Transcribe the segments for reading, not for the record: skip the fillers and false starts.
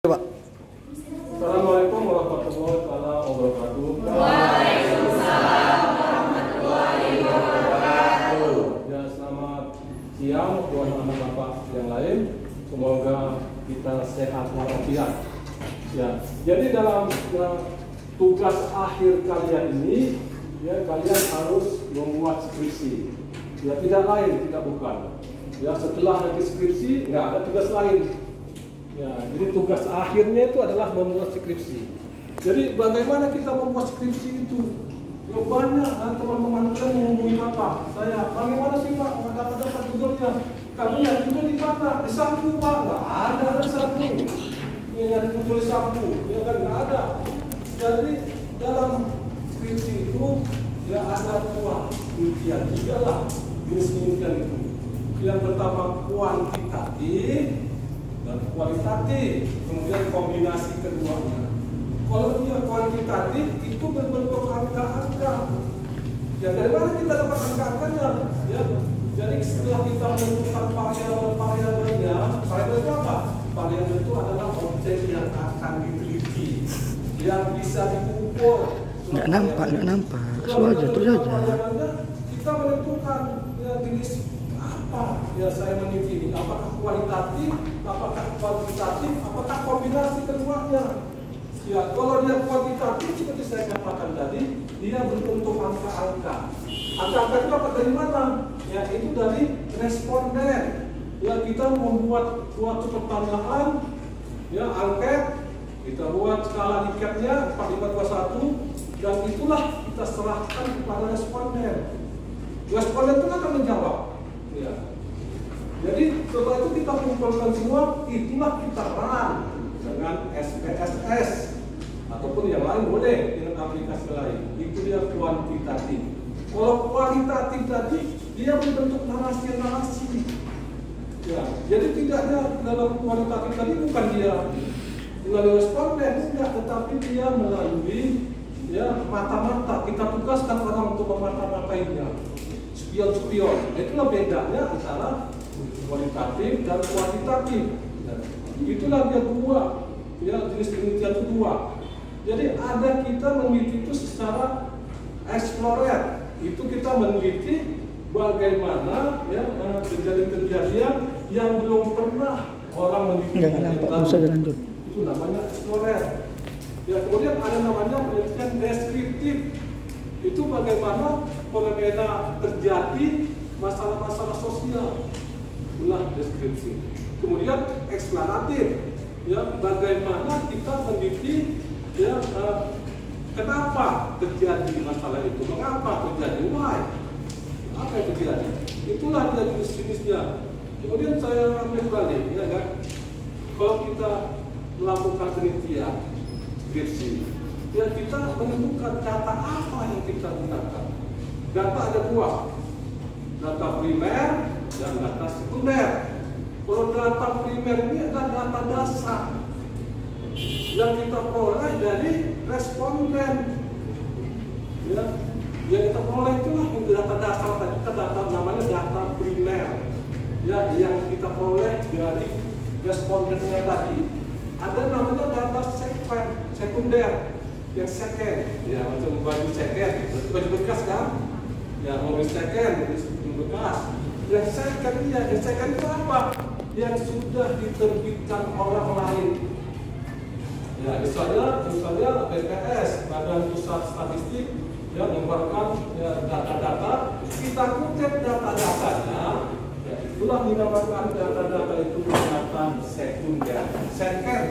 Pak. Assalamualaikum warahmatullahi wabarakatuh. Waalaikumsalam warahmatullahi wabarakatuh. Ya, selamat siang buat anak bapak yang lain. Semoga kita sehat walafiat. Ya, jadi dalam tugas akhir kalian ini, ya kalian harus membuat skripsi. Ya, tidak lain, tidak bukan. Ya, setelah nanti skripsi nggak ada tugas lain. Ya, jadi tugas akhirnya itu adalah membuat skripsi. Jadi bagaimana kita membuat skripsi itu? Ya banyak teman-teman kalian menghubungi Bapak. Saya, bagaimana sih Pak? Nggak dapat judulnya. Kamu yang judul di mana? Di saku Pak? Nggak ada saku. Ini yang judul di saku, ya kan nggak ada. Jadi dalam skripsi itu ya ada dua penelitian, tiga lah jenis penelitian itu. Yang pertama kuantitatif dan kualitatif, kemudian kombinasi keduanya. Kalau dia kuantitatif itu berbentuk angka-angka. Ya dari mana kita dapat angka-angkanya? Ya, jadi setelah kita menentukan variabelnya, variabel itu apa? Variabel itu adalah objek yang akan diteliti, yang bisa diukur. Nggak nampak. Suara terus aja. Kita menentukan ya, jenis apa ya saya meneliti ini, apakah kualitatif, apakah kuantitatif, apakah kombinasi keduanya. Ya, kalau dia kuantitatif seperti saya katakan tadi, dia berbentuk angka-angka. Angka-angka itu apa dari mana? Ya, itu dari responden. Ya, kita membuat suatu pertanyaan, ya angket, kita buat skala Likert-nya 4521, dan itulah kita serahkan kepada responden. Responden itu akan menjawab. Ya. Jadi setelah itu kita kumpulkan semua, itulah kita run dengan SPSS ataupun yang lain boleh dengan aplikasi lain. Itu dia kuantitatif. Kalau kualitatif tadi dia berbentuk narasi. Ya, jadi tidaknya dalam kualitatif tadi bukan dia melalui responden, tidak, tetapi dia melalui ya mata-mata. Kita tugaskan orang untuk memata-matainya. Spion. Itulah bedanya antara kualitatif dan kuantitatif. Itulah dia dua, ya jenis penelitian itu dua. Jadi ada kita meneliti itu secara explorer. Itu kita meneliti bagaimana ya kejadian-kejadian yang belum pernah orang meneliti. Itu namanya explorer. Ya kemudian ada namanya penelitian deskriptif. Itu bagaimana fenomena terjadi masalah-masalah sosial, itulah deskripsi. Kemudian eksplanatif, ya bagaimana kita meneliti ya kenapa terjadi masalah itu, mengapa terjadi, why, apa yang terjadi. Itulah dia jenis-jenisnya. Kemudian saya ambil balik, ya kan, kalau kita melakukan penelitian skripsi, ya kita menentukan data apa yang kita gunakan. Data ada dua, data primer dan data sekunder. Kalau data primer ini adalah data dasar yang kita peroleh dari responden. Ya, yang kita peroleh itulah data dasar tadi, kita data namanya data primer. Ya, yang kita peroleh dari respondennya tadi. Ada namanya data sekunder. Yang second, ya macam baju second, baju bekas kan? Ya mobil second, mobil bekas. Yang second itu apa? Yang sudah diterbitkan orang lain. Ya misalnya BPS, Badan Pusat Statistik, yang mengeluarkan ya, data-data, kita kutip data-datanya. Ya, itulah dinamakan data-data itu data sekunder, second,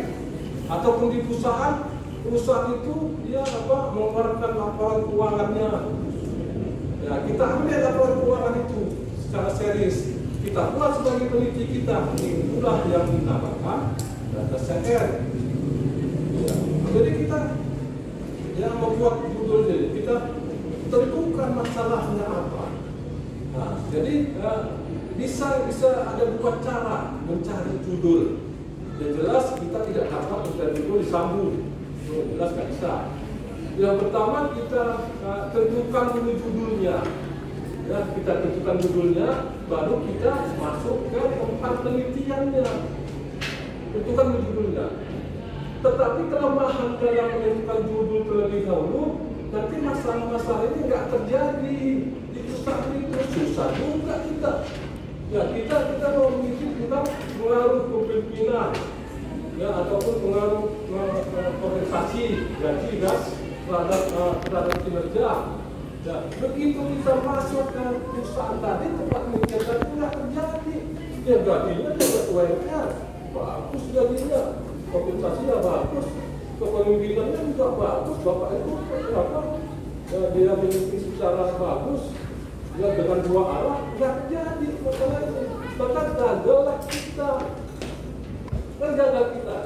ataupun di perusahaan itu dia mengeluarkan laporan keuangannya. Ya, kita ambil laporan keuangan itu secara serius. Kita buat sebagai peneliti kita. Itulah yang dinamakan data CR. Ya, jadi kita yang membuat judulnya, kita tentukan masalahnya apa. Nah, jadi bisa ada dua cara mencari judul. Yang jelas kita tidak dapat mencari judul disambung. Jelas nggak bisa. Yang pertama kita tentukan dulu judulnya. Ya, kita tentukan judulnya, baru kita masuk ke tempat penelitiannya. Tentukan judulnya. Tetapi kelemahan dalam menentukan judul terlebih dahulu, nanti masalah-masalah ini nggak terjadi. Itu susah juga kita. Ya kita mau mikir tentang pengaruh kepemimpinan, ya ataupun pengaruh kompensasi gaji dan terhadap kinerja. Ya, begitu kita masuk ke perusahaan tadi, tempat kerja tadi nggak terjadi. Ya gajinya juga UMR, bagus gajinya, kompensasinya bagus, kepemimpinannya juga bagus, bapak itu apa? Dia memimpin secara bagus, ya dengan dua arah nggak terjadi masalah ini. Maka gagallah kita,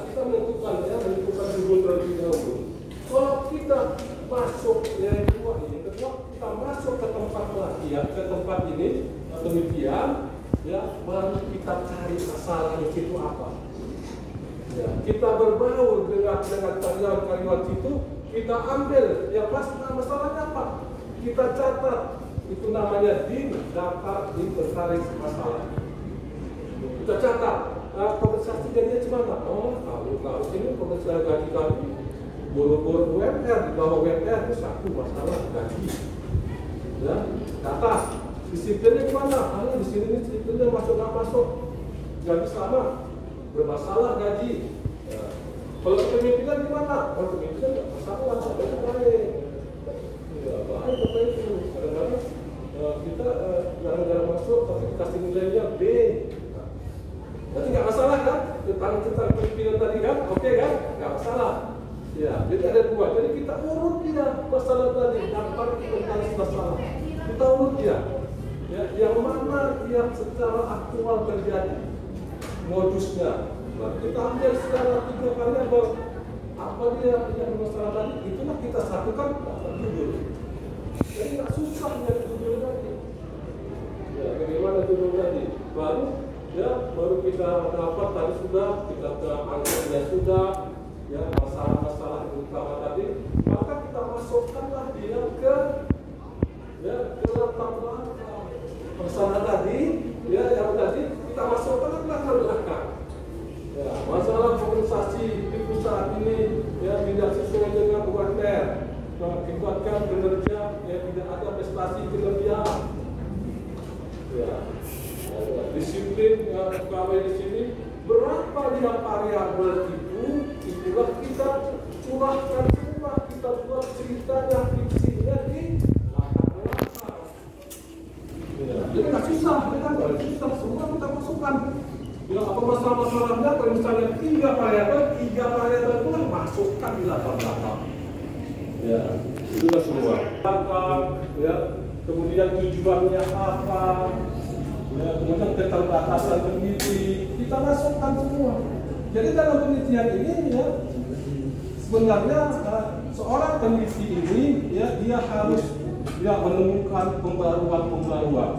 kita menentukan judul terlebih dahulu. Kalau kita masuk yang kedua, kita masuk ke tempat pelatihan, ke tempat ini demikian, ya baru kita cari masalah di situ apa. Ya, kita berbaur dengan karyawan-karyawan situ, kita ambil yang masalahnya apa, kita catat, itu namanya DIN, daftar inventaris masalah. Kita catat, kompensasi gajinya gimana? Oh, kalau ini kompensasi gaji kami buru-buru UMR, di bawah UMR itu satu masalah gaji. Ya, data disiplinnya gimana? Di sini disiplinnya masuk nggak masuk, gaji sama, bermasalah gaji. Ya. Kalau kepemimpinan gimana? Kalau kepemimpinan nggak masalah, baik. Ya, baik apa itu? Kadang-kadang kita jarang-jarang masuk, tapi kasih nilainya B. Berarti nggak masalah kan? Tentang kepemimpinan tadi kan? Oke kan? Nggak masalah. Ya, jadi ada dua. Jadi kita urut dia masalah tadi, daftar inventaris masalah. Kita urut dia. Ya, yang mana yang secara aktual terjadi, modusnya. Nah, kita ambil secara 3 variabel. Apa dia yang masalah tadi? Itulah kita satukan daftar judul. Jadi nggak susah nyari judul tadi. Ya, bagaimana judul tadi? Baru kita dapat tadi sudah, kita angkanya sudah. Ya, masalah-masalah utama tadi, maka kita masukkanlah dia ke latar belakang masalah tadi, ya yang tadi kita masukkan ke latar belakang. Ya, masalah kompensasi di perusahaan ini ya tidak sesuai dengan UMR, mengakibatkan kinerja ya tidak ada prestasi kinerja. Ya, disiplin pegawai di sini berapa dia variabel itu, itulah kita curahkan semua, kita buat ceritanya, fiksinya di latar belakang. Ya, jadi nggak susah, kan? Nggak susah, semua kita masukkan. Ya, apa masalah-masalahnya? Kalau misalnya 3 variabel itulah masukkan di latar belakang. Ya, itulah semua. Ya, kemudian tujuannya apa? Ya, kemudian keterbatasan peneliti, kita masukkan semua. Jadi dalam penelitian ini ya sebenarnya seorang peneliti ini ya dia harus menemukan pembaruan,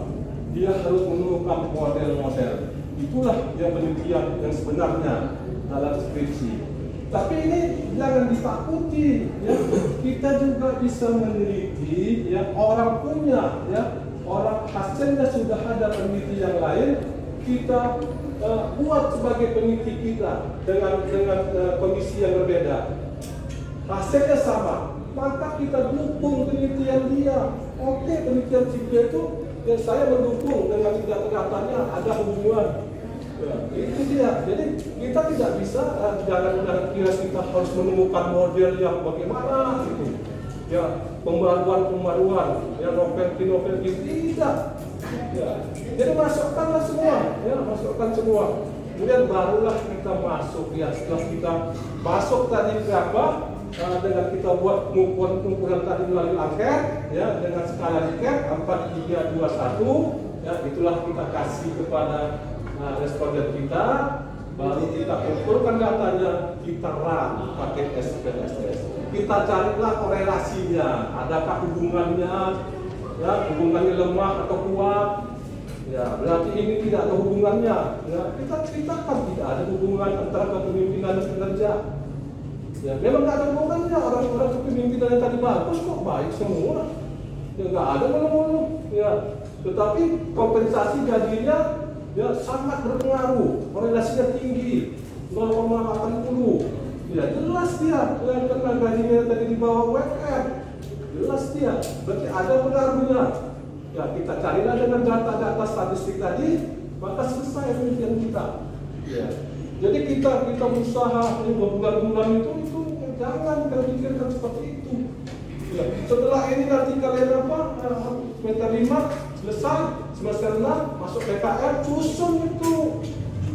dia harus menemukan model-model. Itulah yang penelitian yang sebenarnya dalam skripsi. Tapi ini jangan ditakuti, ya kita juga bisa meneliti, ya orang punya, ya orang hasilnya sudah ada peneliti yang lain, kita buat sebagai peneliti kita dengan kondisi yang berbeda. Hasilnya sama, maka kita dukung penelitian dia. Oke, penelitian si dia itu, dan saya mendukung dengan data-datanya ada hubungan. Ya, itu dia. Jadi kita tidak bisa jangan kira kita harus menemukan model yang bagaimana gitu. Ya, pembaruan, ya novel tidak. Ya, jadi masukkanlah semua, ya masukkan semua. Kemudian barulah kita masuk, ya setelah kita masuk tadi ke apa? Dengan kita buat pengukuran tadi melalui angket, ya dengan skala Likert 4, 3, 2, 1, ya itulah kita kasih kepada responden kita. Baru kita kumpulkan datanya, kita run pakai SPSS. Kita carilah korelasinya, adakah hubungannya, ya hubungannya lemah atau kuat. Ya, berarti ini tidak ada hubungannya. Ya, kita ceritakan tidak ada hubungan antara kepemimpinan dan kinerja. Ya, memang tidak ada hubungannya. Orang-orang kepemimpinan yang tadi bagus kok baik semua. Ya, nggak ada mulu-mulu. Ya, tetapi kompensasi gajinya ya sangat berpengaruh, korelasinya tinggi, 0,80. Ya jelas jelas dia karena gajinya tadi di bawah UMR, jelas dia, berarti ada pengaruhnya. Ya kita carilah dengan data-data statistik tadi, maka selesai penelitian kita. Ya. Jadi kita berusaha berbulan-bulan itu jangan pikirkan seperti itu. Ya. Setelah ini nanti kalian semester 5 selesai, semester 6 masuk PKR, susun itu.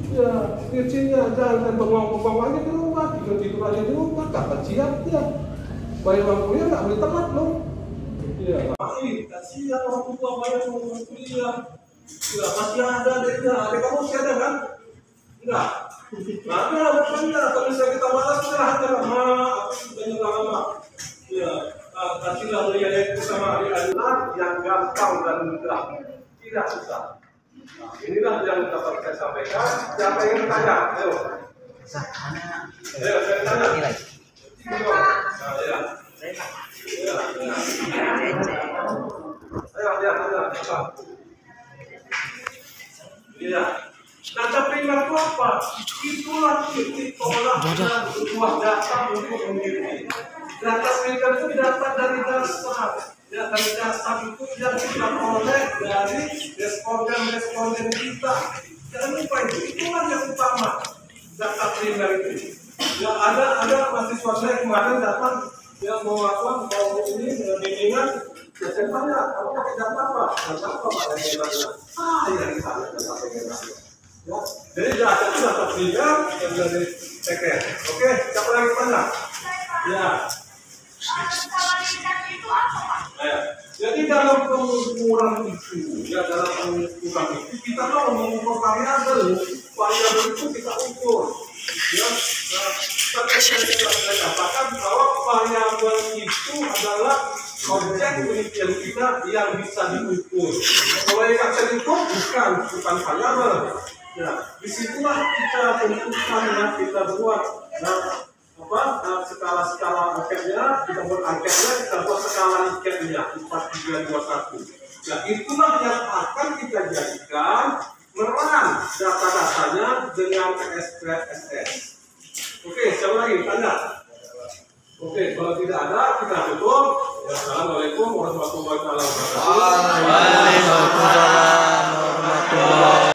Ya, skripsinya jangan bengong-bengong aja di rumah, tidur aja di rumah, kapan siap ya. Bayar uang kuliah nggak boleh telat loh. Iya, kasihan orang tua bayar uang kuliah. Ya, masih ada adiknya, adik kamu masih ada kan? Enggak. Nah, ada makanya kalau misalnya kita malas sudah aja lama, aku sudah nyerah lama. Ya, kasihlah lihat itu sama adik-adik yang gampang dan mudah, tidak susah. Nah, inilah yang dapat saya sampaikan. Siapa yang bertanya? Ayo. Ayo, saya tanya. Nah, ya. Ayo, iya. Data primer itu apa? Itulah titik tolak dan sebuah data untuk memiliki. Data primer itu data dari dasar. Ya, dari dasar itu yang kita peroleh dari responden kita. Jangan lupa itulah yang utama. Data primer itu. Ya, ada mahasiswa saya kemarin datang dia mau ini bimbingan. Ya, saya tanya, kamu pakai data apa? Data apa Pak? Yang di sana data primer. Ya, jadi data itu data primer yang dari TKS. Oke, siapa lagi tanya? Ya. Jadi dalam pengukuran itu, ya dalam pengukuran itu kita mau mengukur variabel itu kita ukur. Ya, saya katakan bahwa variabel itu adalah objek penelitian kita yang bisa diukur. Kalau yang bisa diukur bukan variabel. Ya, disitulah kita tentukan ya, kita buat skala angketnya, kita buat angketnya, kita buat skala angketnya 4, 3, 2, 1. Nah, itulah yang akan kita jadikan merang data-datanya dengan PSPSS. Oke, siapa lagi tanya? Oke, kalau tidak ada kita tutup. Ya, assalamualaikum warahmatullahi wabarakatuh. Waalaikumsalam warahmatullahi wabarakatuh.